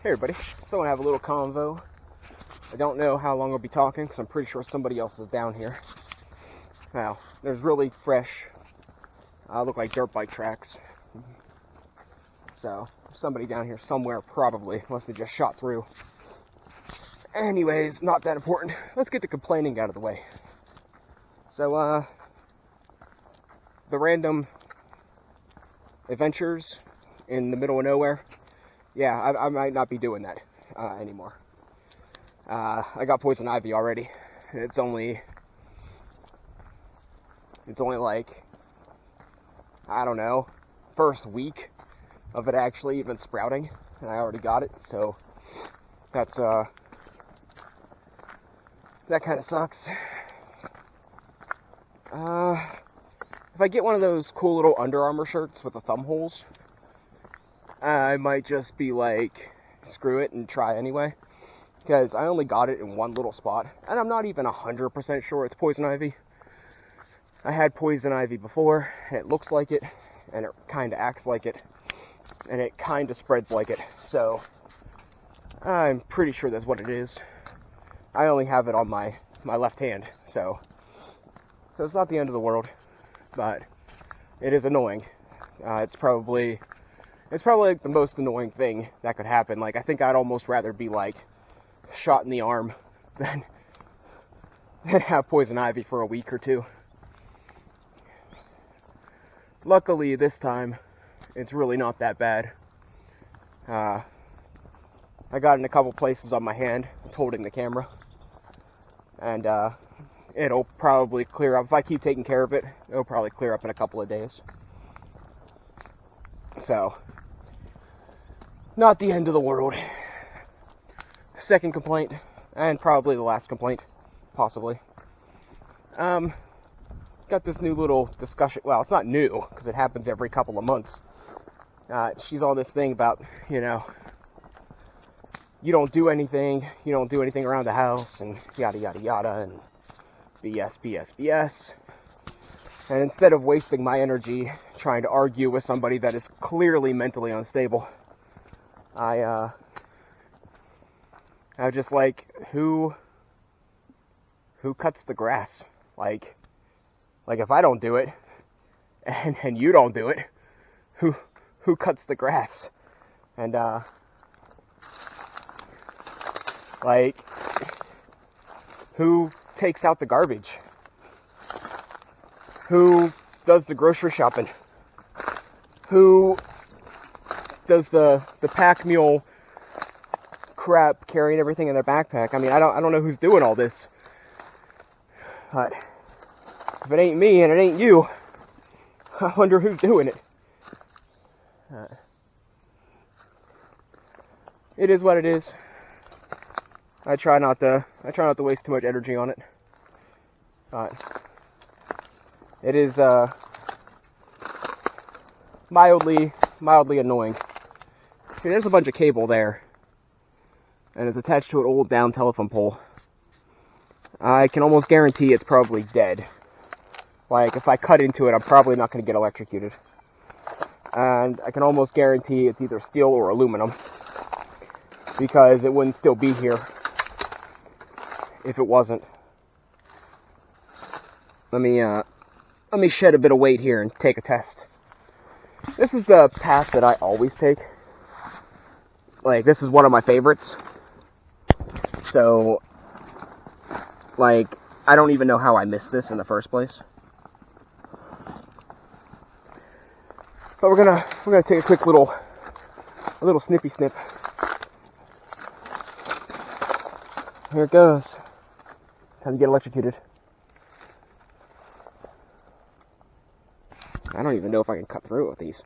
Hey everybody, so I want to have a little convo. I don't know how long I'll be talking because I'm pretty sure somebody else is down here. Now, there's really fresh, look like dirt bike tracks. So, somebody down here somewhere probably, unless they just shot through. Anyways, not that important. Let's get the complaining out of the way. So, the random adventures in the middle of nowhere, yeah, I might not be doing that anymore. I got poison ivy already. It's only like, I don't know, first week of it actually even sprouting, and I already got it, so that's that kind of sucks. If I get one of those cool little Under Armour shirts with the thumb holes, I might just be like, screw it and try anyway, because I only got it in one little spot, and I'm not even 100% sure it's poison ivy. I had poison ivy before, and it looks like it, and it kind of acts like it, and it kind of spreads like it, so I'm pretty sure that's what it is. I only have it on my left hand, so it's not the end of the world, but it is annoying. It's probably like the most annoying thing that could happen. Like, I think I'd almost rather be like shot in the arm than have poison ivy for a week or two. Luckily, this time, it's really not that bad. I got in a couple places on my hand. It's holding the camera. And it'll probably clear up. If I keep taking care of it, it'll probably clear up in a couple of days. So, not the end of the world. Second complaint, and probably the last complaint, possibly. Got this new little discussion. Well, it's not new, because it happens every couple of months. She's on this thing about, you don't do anything around the house, and yada yada yada, and BS. And instead of wasting my energy trying to argue with somebody that is clearly mentally unstable, I just like, who cuts the grass? Like if I don't do it, and you don't do it, who cuts the grass? And like, who takes out the garbage? Who does the grocery shopping? Who does the pack mule crap, carrying everything in their backpack? I mean, I don't know who's doing all this. But if it ain't me and it ain't you, I wonder who's doing it. It is what it is. I try not to waste too much energy on it. But it is mildly annoying. See, there's a bunch of cable there, and it's attached to an old down telephone pole. I can almost guarantee it's probably dead. Like, if I cut into it, I'm probably not going to get electrocuted. And I can almost guarantee it's either steel or aluminum, because it wouldn't still be here if it wasn't. Let me shed a bit of weight here and take a test. This is the path that I always take. Like, this is one of my favorites. So, like, I don't even know how I missed this in the first place. But we're gonna take a quick little snippy snip. Here it goes. Time to get electrocuted. I don't even know if I can cut through it with these.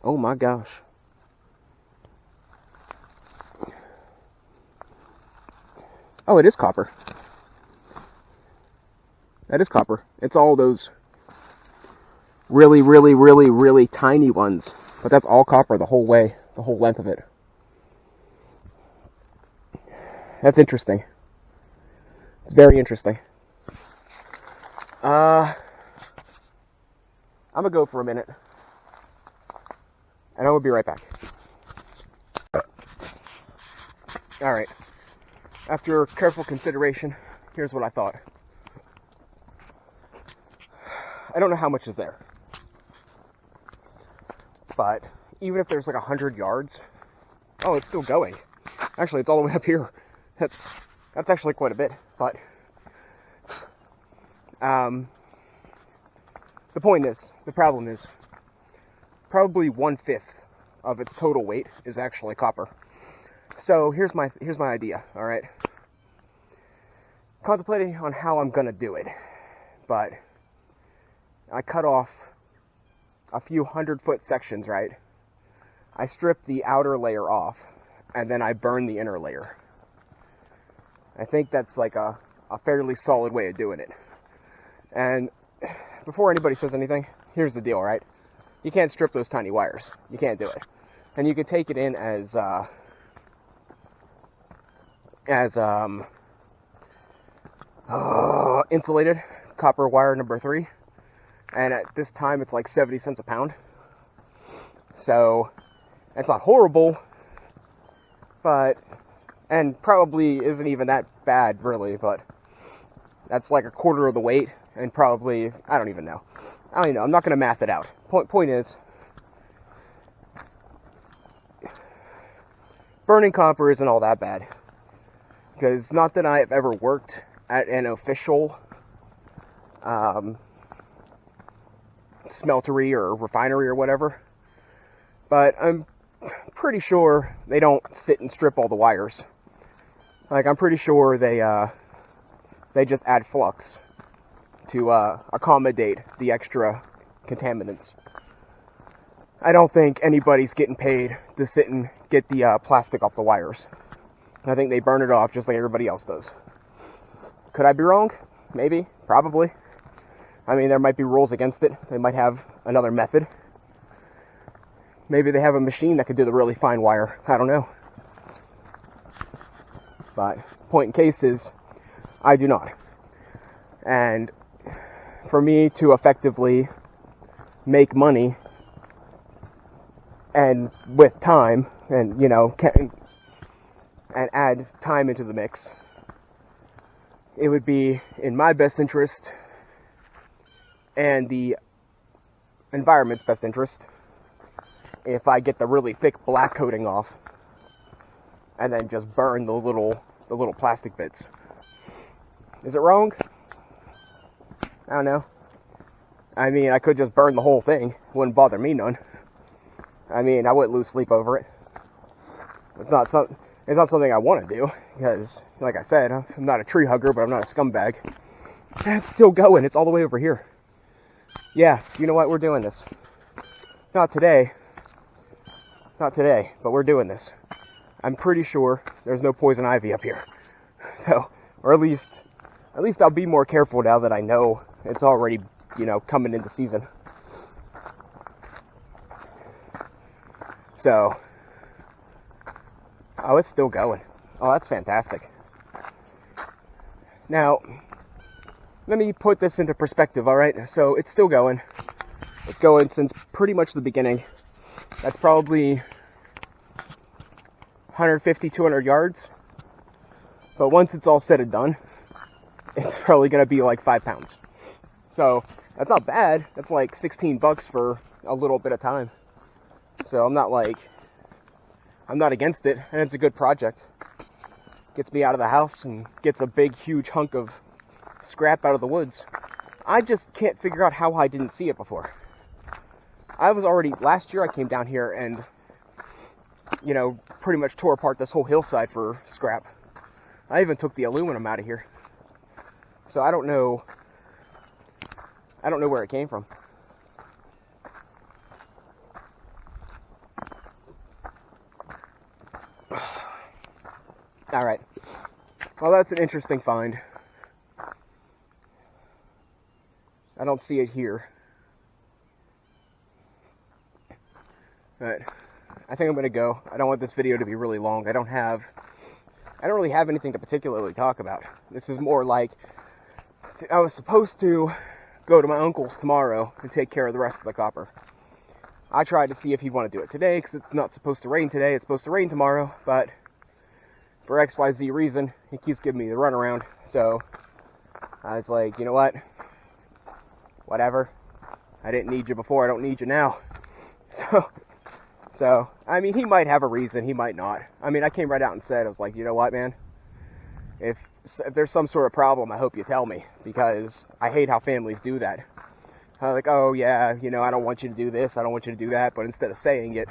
Oh my gosh. Oh, it is copper. That is copper. It's all those really tiny ones. But that's all copper the whole way, the whole length of it. That's interesting. It's very interesting. I'm gonna go for a minute. And will be right back. Alright. After careful consideration, here's what I thought. I don't know how much is there. But even if there's like 100 yards, oh, it's still going. Actually, it's all the way up here. That's actually quite a bit. But the point is, the problem is, probably 1/5 of its total weight is actually copper. So here's my idea. All right, contemplating on how I'm gonna do it, but I cut off a few 100-foot sections, right? I strip the outer layer off, and then I burn the inner layer. I think that's like a fairly solid way of doing it. And before anybody says anything, here's the deal, right? You can't strip those tiny wires. You can't do it. And you can take it in as insulated copper wire number 3. And at this time, it's like 70 cents a pound. So, it's not horrible, but, and probably isn't even that bad, really, but that's like a quarter of the weight, and probably, I don't even know. I'm not going to math it out. Point is, burning copper isn't all that bad. Because not that I've ever worked at an official smeltery or refinery or whatever, but I'm pretty sure they don't sit and strip all the wires. Like, I'm pretty sure they just add flux to accommodate the extra contaminants. I don't think anybody's getting paid to sit and get the plastic off the wires. I think they burn it off just like everybody else does. Could I be wrong? Maybe. Probably. I mean, there might be rules against it. They might have another method. Maybe they have a machine that could do the really fine wire. I don't know. But point in case is, I do not. And for me to effectively make money, and with time, and and add time into the mix, it would be in my best interest and the environment's best interest if I get the really thick black coating off and then just burn the little plastic bits. Is it wrong? I don't know. I mean, I could just burn the whole thing. Wouldn't bother me none. I mean, I wouldn't lose sleep over it. It's not something I want to do, because, like I said, I'm not a tree hugger, but I'm not a scumbag. And it's still going. It's all the way over here. Yeah, you know what? We're doing this. Not today, but we're doing this. I'm pretty sure there's no poison ivy up here. So, or at least I'll be more careful now that I know it's already, coming into season. So, oh, it's still going. Oh, that's fantastic. Now, let me put this into perspective, alright? So, it's still going. It's going since pretty much the beginning. That's probably 150, 200 yards. But once it's all said and done, it's probably going to be like 5 pounds. So, that's not bad. That's like $16 for a little bit of time. So, I'm not against it, and it's a good project. Gets me out of the house and gets a big, huge hunk of scrap out of the woods. I just can't figure out how I didn't see it before. Last year I came down here and, pretty much tore apart this whole hillside for scrap. I even took the aluminum out of here. So I don't know where it came from. Alright. Well, that's an interesting find. I don't see it here. But I think I'm gonna go. I don't want this video to be really long. I don't really have anything to particularly talk about. This is more like, I was supposed to go to my uncle's tomorrow and take care of the rest of the copper. I tried to see if he'd want to do it today, because it's not supposed to rain today. It's supposed to rain tomorrow, but for XYZ reason, he keeps giving me the runaround. So I was like, you know what? Whatever. I didn't need you before. I don't need you now. So, I mean, he might have a reason. He might not. I mean, I came right out and said, I was like, you know what, man? If there's some sort of problem, I hope you tell me, because I hate how families do that. Like, oh yeah, you know, I don't want you to do this, I don't want you to do that, but instead of saying it,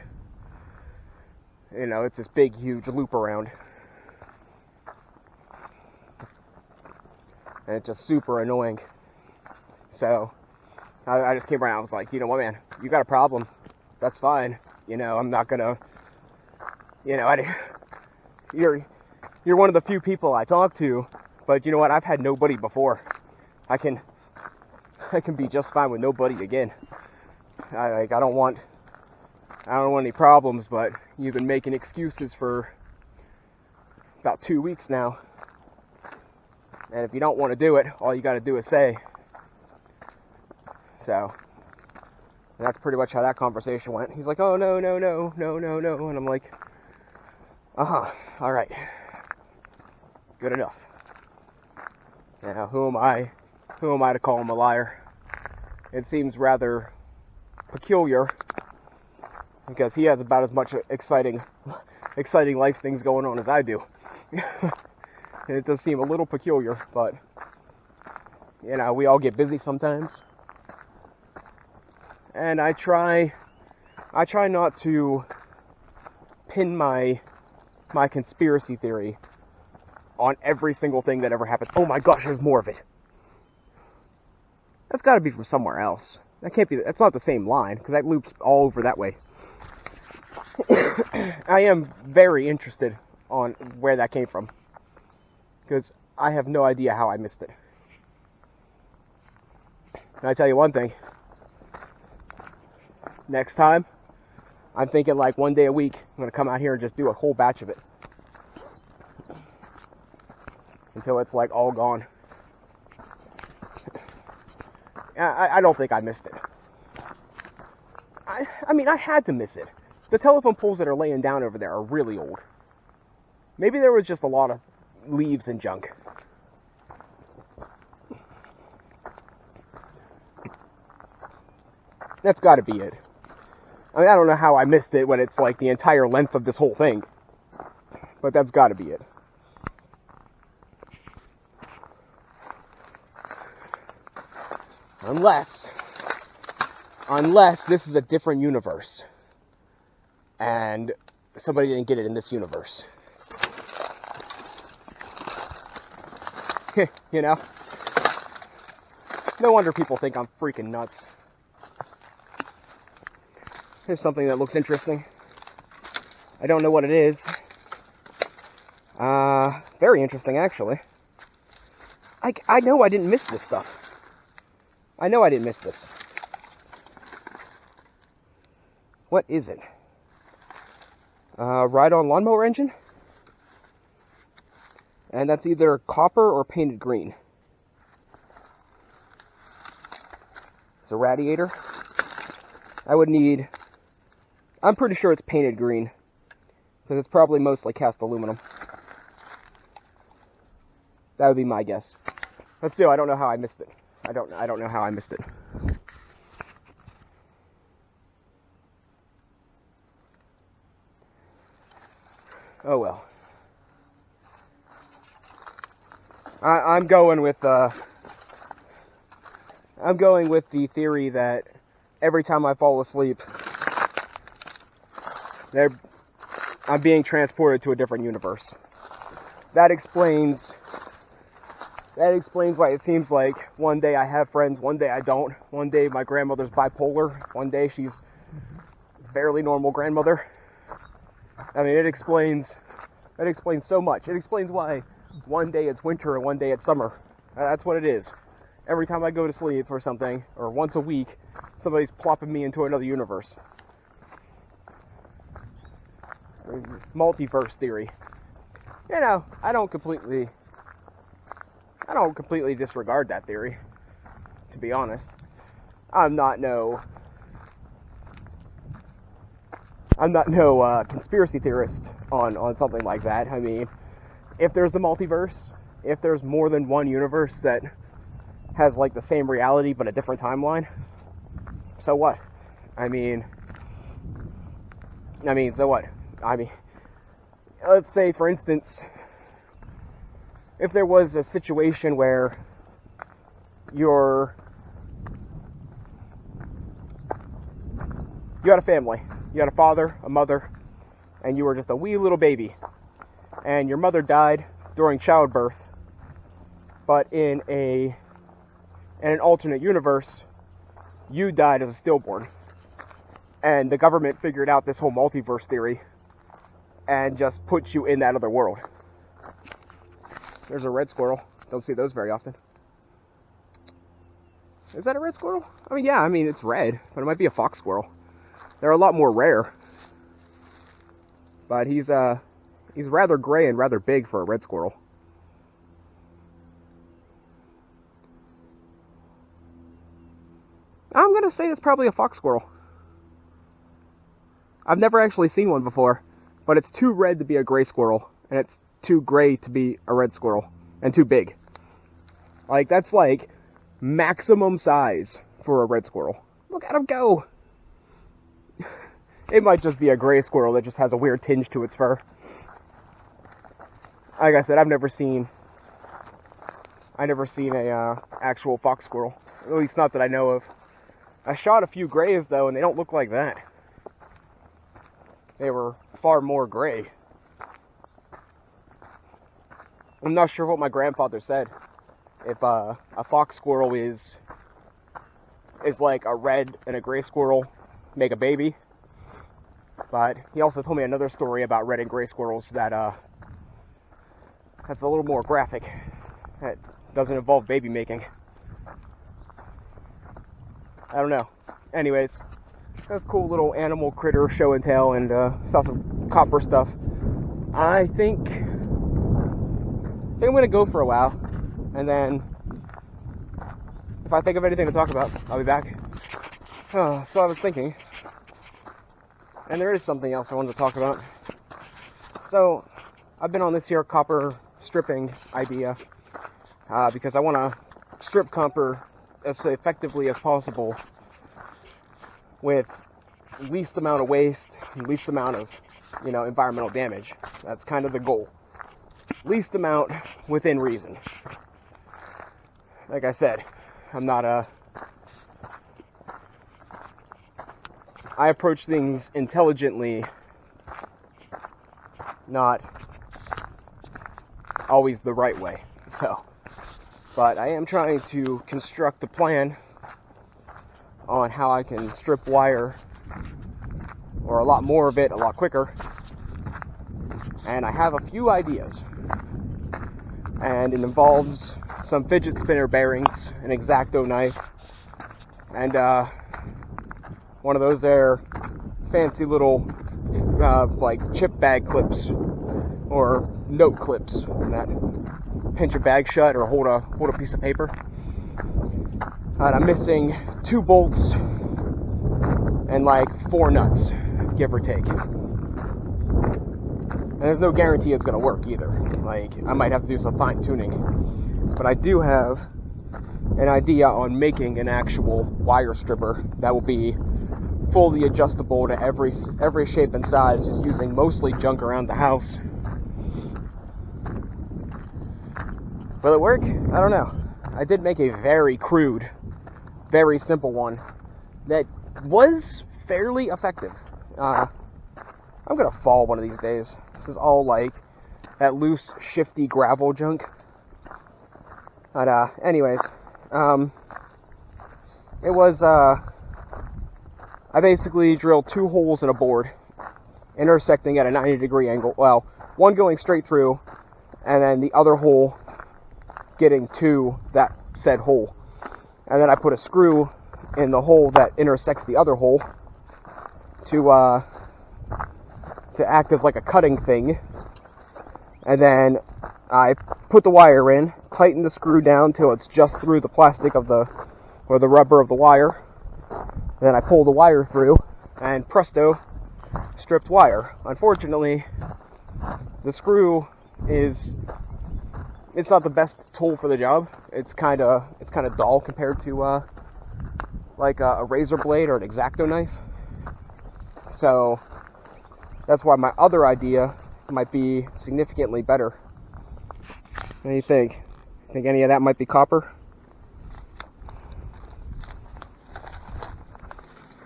you know, it's this big, huge loop around. And it's just super annoying. So, I just came around, I was like, you know what, man, you got a problem, that's fine. You know, I'm not gonna, you know, you're one of the few people I talk to, but you know what, I've had nobody before. I can be just fine with nobody again. I don't want any problems, but you've been making excuses for about 2 weeks now. And if you don't want to do it, all you got to do is say. So, that's pretty much how that conversation went. He's like, oh, no. And I'm like, uh-huh, all right. Good enough. Now, who am I to call him a liar? It seems rather peculiar, because he has about as much exciting life things going on as I do. And it does seem a little peculiar, but, you know, we all get busy sometimes. And I try not to pin my conspiracy theory on every single thing that ever happens. Oh my gosh, there's more of it. That's got to be from somewhere else. That can't be. That's not the same line, because that loops all over that way. I am very interested on where that came from, because I have no idea how I missed it. And I tell you one thing. Next time, I'm thinking like one day a week, I'm going to come out here and just do a whole batch of it. Until it's like all gone. I don't think I missed it. I mean, I had to miss it. The telephone poles that are laying down over there are really old. Maybe there was just a lot of leaves and junk. That's got to be it. I mean, I don't know how I missed it when it's like the entire length of this whole thing. But that's got to be it. Unless this is a different universe. And somebody didn't get it in this universe. You know? No wonder people think I'm freaking nuts. Here's something that looks interesting. I don't know what it is. Very interesting, actually. I know I didn't miss this stuff. I know I didn't miss this. What is it? Ride-on lawnmower engine? And that's either copper or painted green. It's a radiator. I'm pretty sure it's painted green, because it's probably mostly cast aluminum. That would be my guess. But still, I don't know how I missed it. I don't know how I missed it. Oh well. I'm going with the theory that every time I fall asleep, I'm being transported to a different universe. That explains why it seems like one day I have friends, one day I don't. One day my grandmother's bipolar, one day she's barely normal grandmother. I mean, it explains so much. It explains why one day it's winter and one day it's summer. That's what it is. Every time I go to sleep or something, or once a week, somebody's plopping me into another universe. Multiverse theory. You know, I don't completely disregard that theory, to be honest. I'm not no I'm not no conspiracy theorist on something like that. I mean, if there's the multiverse, if there's more than one universe that has like the same reality but a different timeline, so what? I mean, so what? I mean, let's say, for instance, if there was a situation where you had a family, you had a father, a mother, and you were just a wee little baby, and your mother died during childbirth, but in an alternate universe, you died as a stillborn, and the government figured out this whole multiverse theory and just put you in that other world. There's a red squirrel. Don't see those very often. Is that a red squirrel? I mean, yeah, it's red, but it might be a fox squirrel. They're a lot more rare. But he's rather gray and rather big for a red squirrel. I'm gonna say it's probably a fox squirrel. I've never actually seen one before, but it's too red to be a gray squirrel, and it's too gray to be a red squirrel, and too big. Like, that's like maximum size for a red squirrel. Look at him go! It might just be a gray squirrel that just has a weird tinge to its fur. Like I said, I've never seen a actual fox squirrel. At least not that I know of. I shot a few grays though, and they don't look like that. They were far more gray. I'm not sure what my grandfather said. If a fox squirrel is like a red and a gray squirrel make a baby. But he also told me another story about red and gray squirrels that's a little more graphic. That doesn't involve baby making. I don't know. Anyways, that's cool little animal critter show and tell, and saw some copper stuff. I think I'm gonna go for a while, and then if I think of anything to talk about, I'll be back. So I was thinking, and there is something else I wanted to talk about. So I've been on this here copper stripping idea because I want to strip copper as effectively as possible with least amount of waste, least amount of, environmental damage. That's kind of the goal. Least amount within reason. Like I said, I approach things intelligently, not always the right way. But I am trying to construct a plan on how I can strip wire, or a lot more of it, a lot quicker. And I have a few ideas. And it involves some fidget spinner bearings, an X-Acto knife, and one of those there fancy little like chip bag clips or note clips that pinch a bag shut or hold a piece of paper. And I'm missing 2 bolts and like 4 nuts, give or take. And there's no guarantee it's gonna work either. Like, I might have to do some fine tuning. But I do have an idea on making an actual wire stripper that will be fully adjustable to every shape and size, just using mostly junk around the house. Will it work? I don't know. I did make a very crude, very simple one that was fairly effective. I'm gonna fall one of these days. This is all like that loose, shifty gravel junk. But anyways, it was I basically drilled 2 holes in a board, intersecting at a 90-degree angle. Well, one going straight through, and then the other hole getting to that said hole. And then I put a screw in the hole that intersects the other hole to act as like a cutting thing. And then I put the wire in, tighten the screw down till it's just through the plastic of the rubber of the wire. Then I pull the wire through, and presto, stripped wire. Unfortunately, the screw it's not the best tool for the job. It's kind of dull compared to like a razor blade or an X-Acto knife. So that's why my other idea might be significantly better. What do you think? Think any of that might be copper?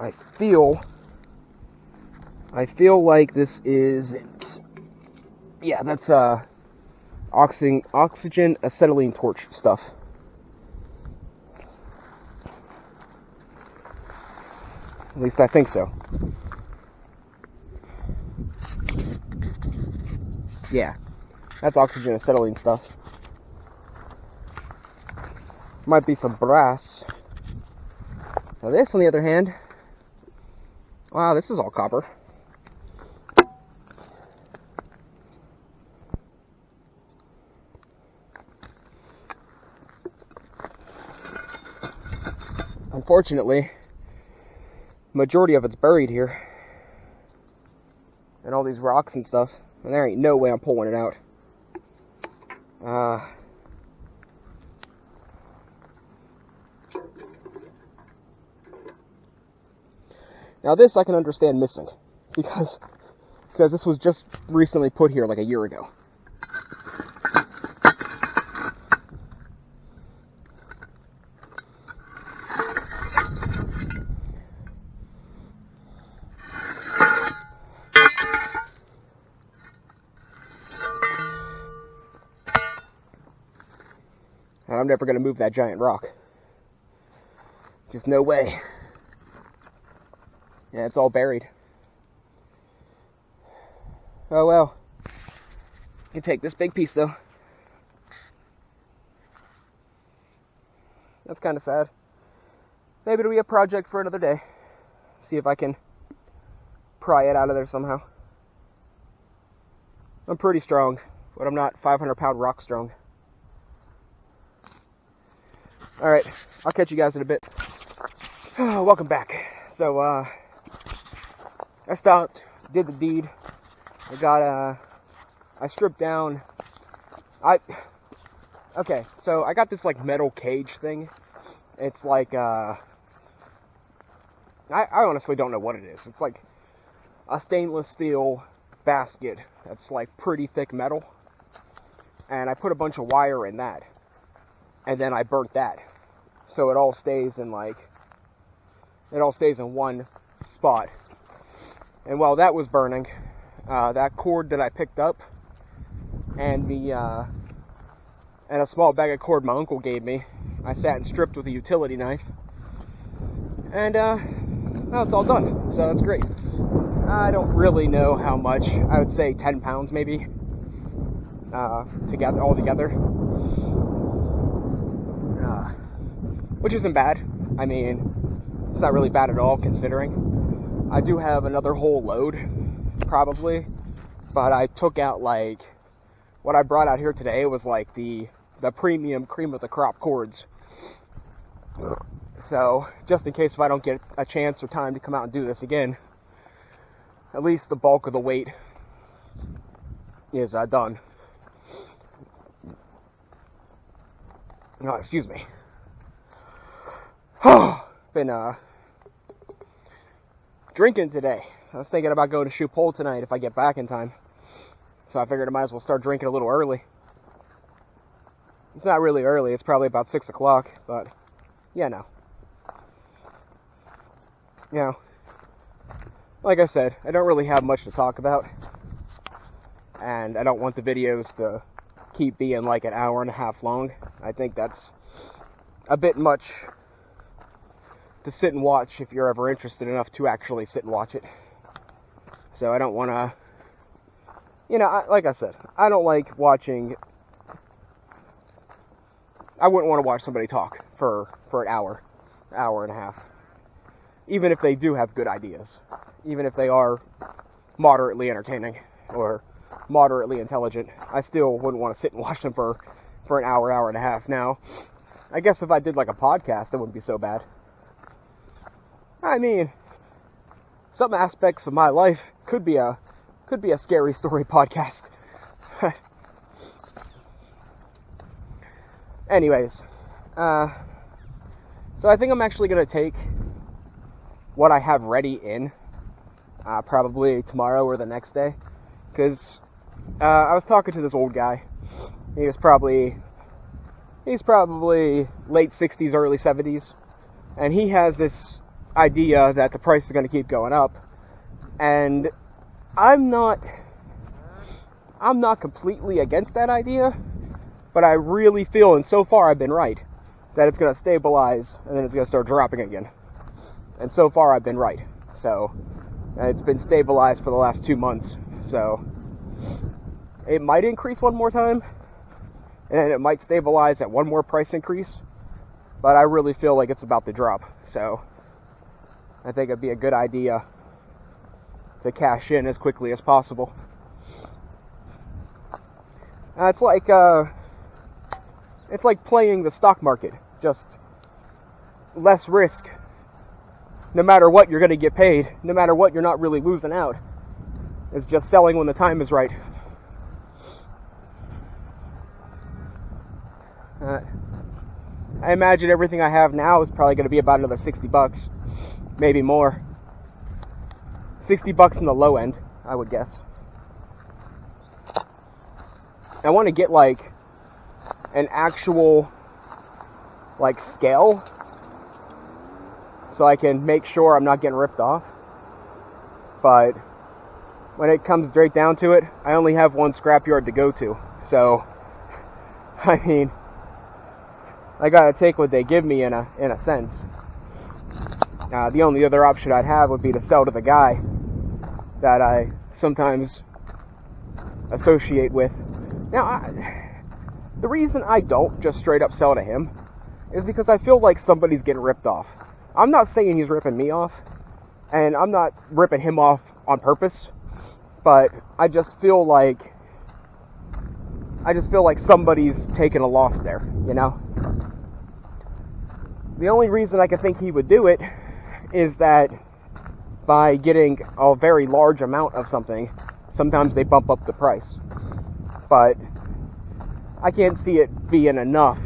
I feel like this isn't. Yeah, that's oxygen acetylene torch stuff. At least I think so. Yeah, that's oxygen acetylene stuff. Might be some brass. Now this, on the other hand, wow, this is all copper. Unfortunately, majority of it's buried here. And all these rocks and stuff. And there ain't no way I'm pulling it out. Now this I can understand missing. Because this was just recently put here like a year ago. And I'm never going to move that giant rock. Just no way. Yeah, it's all buried. Oh well. I can take this big piece though. That's kind of sad. Maybe it'll be a project for another day. See if I can pry it out of there somehow. I'm pretty strong, but I'm not 500-pound rock strong. Alright, I'll catch you guys in a bit. Welcome back. So, I stopped, did the deed. I stripped down. Okay, so I got this like metal cage thing. It's like, I honestly don't know what it is. It's like a stainless steel basket that's like pretty thick metal. And I put a bunch of wire in that. And then I burnt that. So it all stays in one spot. And while that was burning, that cord that I picked up and a small bag of cord my uncle gave me, I sat and stripped with a utility knife. And well, it's all done. So that's great. I don't really know how much. I would say 10 pounds maybe. All together. Which isn't bad. I mean, it's not really bad at all considering. I do have another whole load, probably. But I took out like, what I brought out here today was like the premium cream of the crop cords. So, just in case if I don't get a chance or time to come out and do this again, at least the bulk of the weight is done. Oh, excuse me. Been drinking today. I was thinking about going to shoot pole tonight if I get back in time. So I figured I might as well start drinking a little early. It's not really early, it's probably about 6 o'clock, but yeah, no. You know, like I said, I don't really have much to talk about. And I don't want the videos to keep being like an hour and a half long. I think that's a bit much to sit and watch if you're ever interested enough to actually sit and watch it. So I don't want to, you know, like I said, I don't like watching. I wouldn't want to watch somebody talk for an hour and a half. Even if they do have good ideas. Even if they are moderately entertaining or moderately intelligent, I still wouldn't want to sit and watch them for an hour and a half. Now, I guess if I did like a podcast, that wouldn't be so bad. I mean, some aspects of my life could be a scary story podcast. Anyways, so I think I'm actually going to take what I have ready in, probably tomorrow or the next day, because I was talking to this old guy. He's probably late 60s, early 70s, and he has this idea that the price is going to keep going up, and I'm not completely against that idea, but I really feel, and so far I've been right, that it's going to stabilize and then it's going to start dropping again. And so far I've been right. So it's been stabilized for the last 2 months. So it might increase one more time, and it might stabilize at one more price increase, but I really feel like it's about to drop. So I think it'd be a good idea to cash in as quickly as possible. It's like playing the stock market, just less risk. No matter what, you're going to get paid. No matter what, you're not really losing out. It's just selling when the time is right. I imagine everything I have now is probably going to be about another $60, maybe more. $60 in the low end, I would guess. I want to get like an actual like scale so I can make sure I'm not getting ripped off. But when it comes straight down to it, I only have one scrapyard to go to. So I mean, I gotta take what they give me in a sense. The only other option I'd have would be to sell to the guy that I sometimes associate with. Now, the reason I don't just straight up sell to him is because I feel like somebody's getting ripped off. I'm not saying he's ripping me off, and I'm not ripping him off on purpose, but I just feel like somebody's taking a loss there, you know? The only reason I can think he would do it is that by getting a very large amount of something, sometimes they bump up the price. But I can't see it being enough.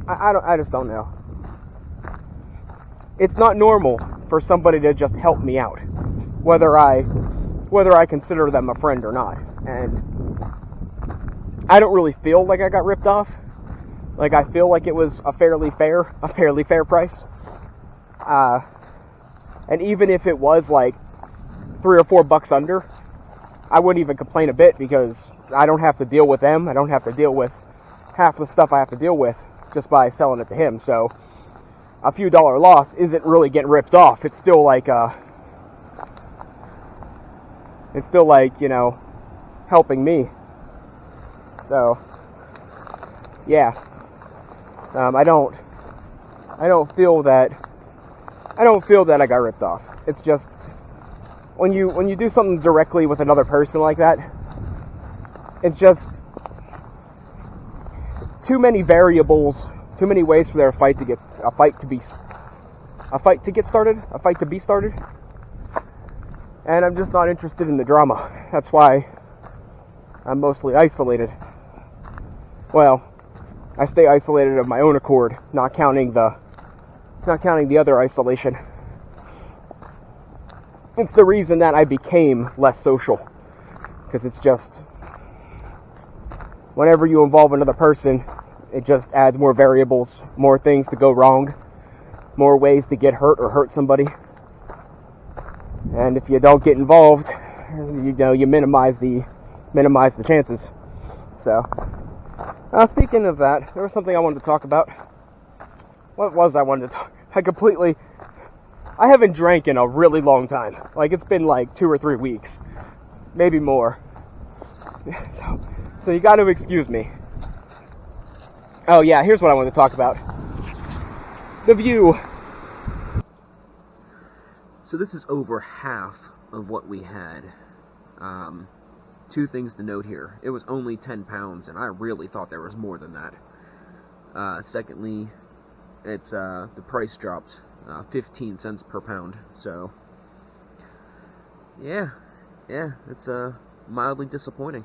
I just don't know. It's not normal for somebody to just help me out, whether I consider them a friend or not. And I don't really feel like I got ripped off. Like, I feel like it was a fairly fair price. And even if it was like $3 or $4 under, I wouldn't even complain a bit, because I don't have to deal with them. I don't have to deal with half the stuff I have to deal with just by selling it to him. So a few dollar loss isn't really getting ripped off. It's still like you know, helping me. So yeah, I don't feel that I got ripped off. It's just when you do something directly with another person like that, it's just too many variables, too many ways for a fight to be started. And I'm just not interested in the drama. That's why I'm mostly isolated. Well, I stay isolated of my own accord, not counting the other isolation. It's the reason that I became less social, because it's just, whenever you involve another person, it just adds more variables, more things to go wrong, more ways to get hurt or hurt somebody. And if you don't get involved, you minimize the chances. So, speaking of that, there was something I wanted to talk about. What was I wanted to talk? I haven't drank in a really long time. Like, it's been like 2 or 3 weeks, maybe more. So you got to excuse me. Oh yeah, here's what I wanted to talk about. The view. So this is over half of what we had. 2 things to note here. It was only 10 pounds, and I really thought there was more than that. Secondly, it's the price dropped 15 cents per pound. So yeah, yeah, it's mildly disappointing.